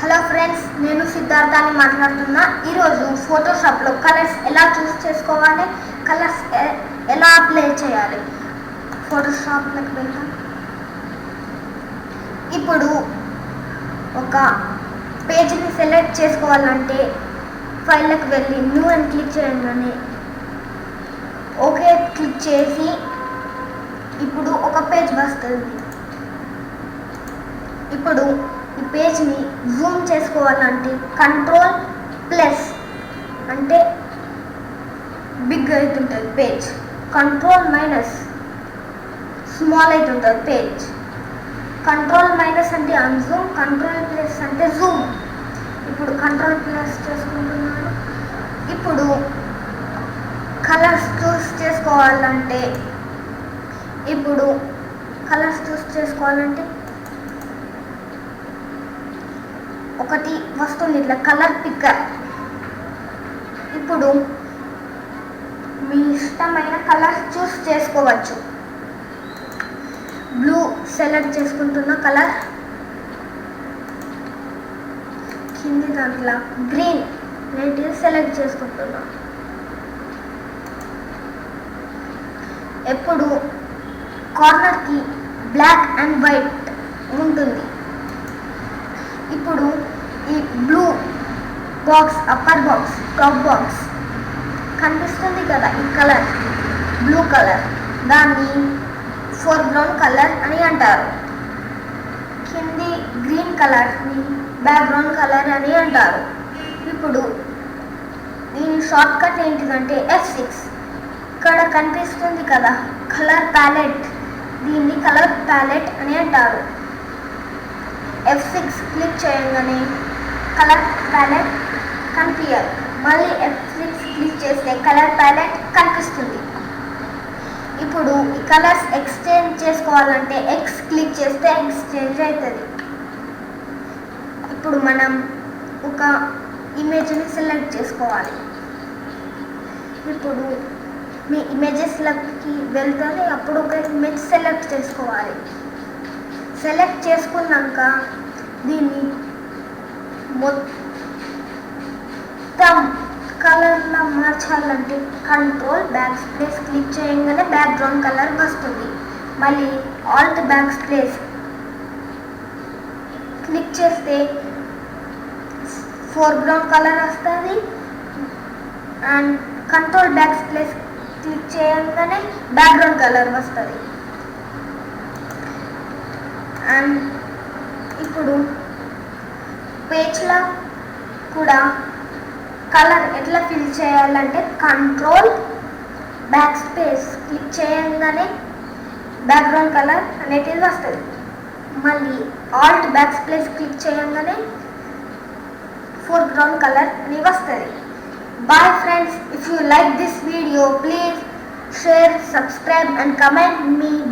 Hello friends, నేను సిద్ధార్థాన్ని మాట్లాడుతున్నా. ఈరోజు ఫోటోషాప్లో కలర్స్ ఎలా చూస్ చేసుకోవాలి, కలర్స్ ఎలా అప్లై చేయాలి. ఫోటోషాప్లోకి వెళ్తాం. ఇప్పుడు ఒక పేజ్ని సెలెక్ట్ చేసుకోవాలంటే ఫైల్లోకి వెళ్ళి న్యూ అని క్లిక్ చేయగానే ఓకే క్లిక్ చేసి ఇప్పుడు ఒక పేజ్ వస్తుంది. ఇప్పుడు ఈ పేజ్ని జూమ్ చేసుకోవాలంటే కంట్రోల్+ అంటే బిగ్ అవుతుంటుంది పేజ్, కంట్రోల్- స్మాల్ అవుతుంటుంది పేజ్. కంట్రోల్- అంటే అన్జూమ్, కంట్రోల్+ అంటే జూమ్. ఇప్పుడు కంట్రోల్+ చేసుకుంటున్నాను. ఇప్పుడు కలర్స్ చూస్ చేసుకోవాలంటే ఒకటి వస్తుంది ఇట్లా కలర్ పిక్కర్. ఇప్పుడు మీ ఇష్టమైన కలర్ చూస్ చేసుకోవచ్చు. బ్లూ సెలెక్ట్ చేసుకుంటున్న కలర్, కింది దాంట్లో గ్రీన్ నేటివ్ సెలెక్ట్ చేసుకుంటున్నా. ఎప్పుడు కార్నర్కి బ్లాక్ అండ్ వైట్ ఉంటుంది. ఇప్పుడు ఈ blue box, upper box, top box కనిపిస్తుంది కదా, ఈ కలర్ బ్లూ కలర్, దాన్ని ఫోర్గ్రౌండ్ కలర్ అని అంటారు. కింది గ్రీన్ కలర్ని బ్యాక్గ్రౌండ్ కలర్ అని అంటారు. ఇప్పుడు దీని షార్ట్ కట్ ఏంటిదంటే F6. ఇక్కడ కనిపిస్తుంది కదా కలర్ ప్యాలెట్, దీన్ని కలర్ ప్యాలెట్ అని అంటారు. F6 క్లిక్ చేయగానే కలర్ ప్యాలెట్ కనిపించదు. మళ్ళీ F6 క్లిక్ చేస్తే కలర్ ప్యాలెట్ కనిపిస్తుంది. ఇప్పుడు ఈ కలర్స్ ఎక్స్చేంజ్ చేసుకోవాలంటే X క్లిక్ చేస్తే ఎక్స్చేంజ్ అవుతుంది. ఇప్పుడు మనం ఒక ఇమేజ్ని సెలెక్ట్ చేసుకోవాలి. ఇప్పుడు మీ ఇమేజెస్లోకి వెళ్తుంది. అప్పుడు ఒక ఇమేజ్ సెలెక్ట్ చేసుకోవాలి. సెలెక్ట్ చేసుకున్నాక దీన్ని మొత్తం కలర్లో మార్చాలంటే కంట్రోల్_ క్లిక్ చేయగానే బ్యాక్గ్రౌండ్ కలర్ వస్తుంది. మళ్ళీ Alt++ క్లిక్ చేస్తే ఫోర్గ్రౌండ్ కలర్ వస్తుంది. అండ్ కంట్రోల్++ క్లిక్ చేయగానే బ్యాక్గ్రౌండ్ కలర్ వస్తుంది. అండ్ ఇప్పుడు పేజ్లో కూడా కలర్ ఎట్లా ఫిల్ చేయాలంటే కంట్రోల్++ క్లిక్ చేయగానే బ్యాక్గ్రౌండ్ కలర్ అనేది వస్తుంది. మళ్ళీ Alt++ క్లిక్ చేయగానే ఫోర్గ్రౌండ్ కలర్ అని వస్తుంది. Bye friends, if you like this video, please share, subscribe and comment me.